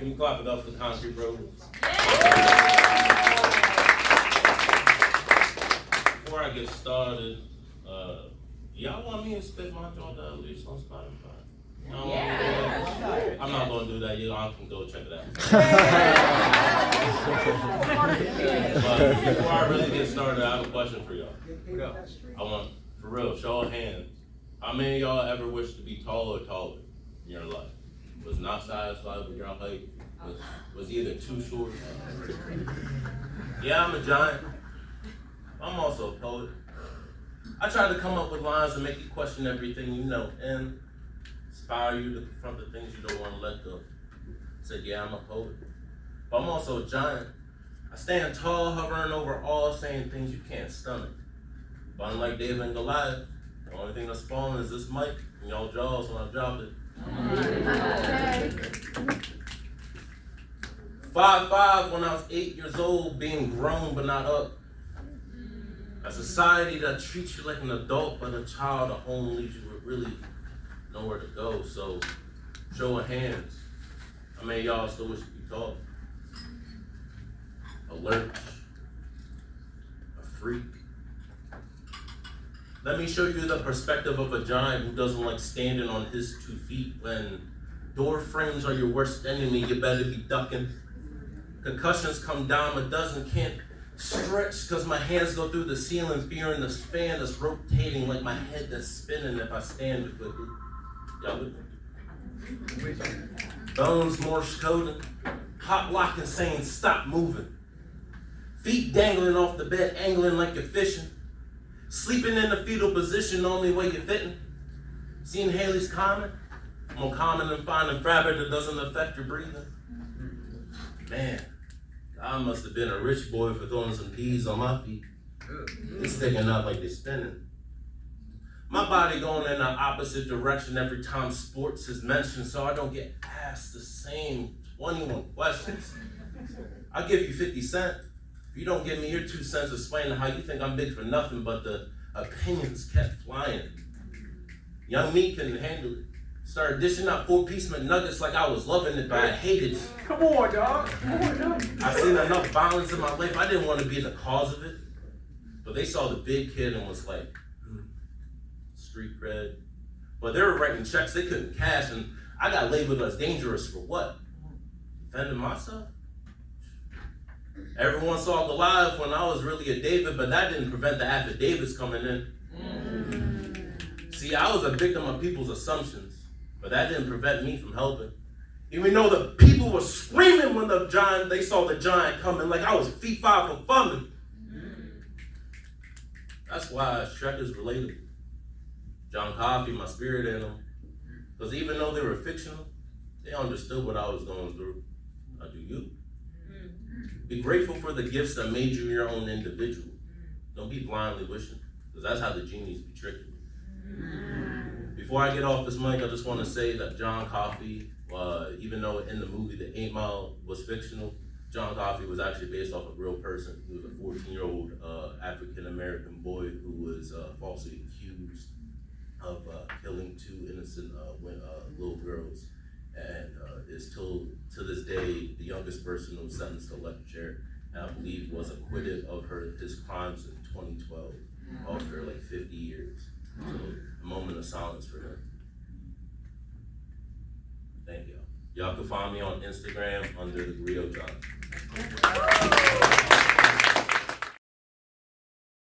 Can you clap it up for the concrete bros? Before I get started, y'all want me to spit my joint at least on Spotify? I'm not gonna do that. Y'all can go check it out. But before I really get started, I have a question for y'all. I want, for real, show of hands. How many of y'all ever wish to be taller in your life? Was not satisfied with your height? Was either too short? Yeah, I'm a giant. I'm also a poet. I try to come up with lines that make you question everything you know and inspire you to confront the things you don't want to let go. Said, yeah, I'm a poet. But I'm also a giant. I stand tall, hovering over all, saying things you can't stomach. But unlike David and Goliath, the only thing that's falling is this mic in y'all jaws when I drop it. 5'5" when I was 8 years old, being grown but not up. A society that treats you like an adult, but a child at home leaves you with really nowhere to go. So, show of hands. How many of y'all still wish you could talk? A lurch. A freak. Let me show you the perspective of a giant who doesn't like standing on his 2 feet. When door frames are your worst enemy, you better be ducking. Concussions come dime a dozen, can't stretch because my hands go through the ceiling, fearing this fan that's rotating like my head that's spinning if I stand too quickly. Y'all with me? Bones Morse coding, hot locking saying stop moving. Feet dangling off the bed, angling like you're fishing. Sleeping in the fetal position, the only way you're fitting. Seeing Haley's comment? More common than finding fabric that doesn't affect your breathing. Man, I must have been a rich boy for throwing some peas on my feet. It's sticking out like they're spinning. My body going in the opposite direction every time sports is mentioned, so I don't get asked the same 21 questions. I'll give you 50 cents. If you don't give me your 2 cents explaining how you think I'm big for nothing, but the opinions kept flying. Young me couldn't handle it. Started dishing out 4-piece McNuggets like I was loving it, but I hated it. Come on, dog. I seen enough violence in my life. I didn't want to be the cause of it. But they saw the big kid and was like, street cred. But they were writing checks they couldn't cash, and I got labeled as dangerous for what? Defending myself? Everyone saw Goliath when I was really a David, but that didn't prevent the affidavits coming in. See, I was a victim of people's assumptions, but that didn't prevent me from helping. Even though the people were screaming when they saw the giant coming, like I was feet 5 for fumbling. That's why Shrek is relatable. John Coffey, my spirit in them. Because even though they were fictional, they understood what I was going through. How do you? Be grateful for the gifts that made you your own individual. Don't be blindly wishing, because that's how the genies be tricking you. Before I get off this mic, I just want to say that John Coffey, even though in the movie The 8 Mile was fictional, John Coffey was actually based off a real person. He was a 14-year-old African-American boy who was falsely accused of killing 2 innocent little girls. And is till to this day the youngest person who was sentenced to electric chair, and I believe was acquitted of his crimes in 2012 after like 50 years. So a moment of silence for him. Thank y'all. Y'all can find me on Instagram under the Griot John.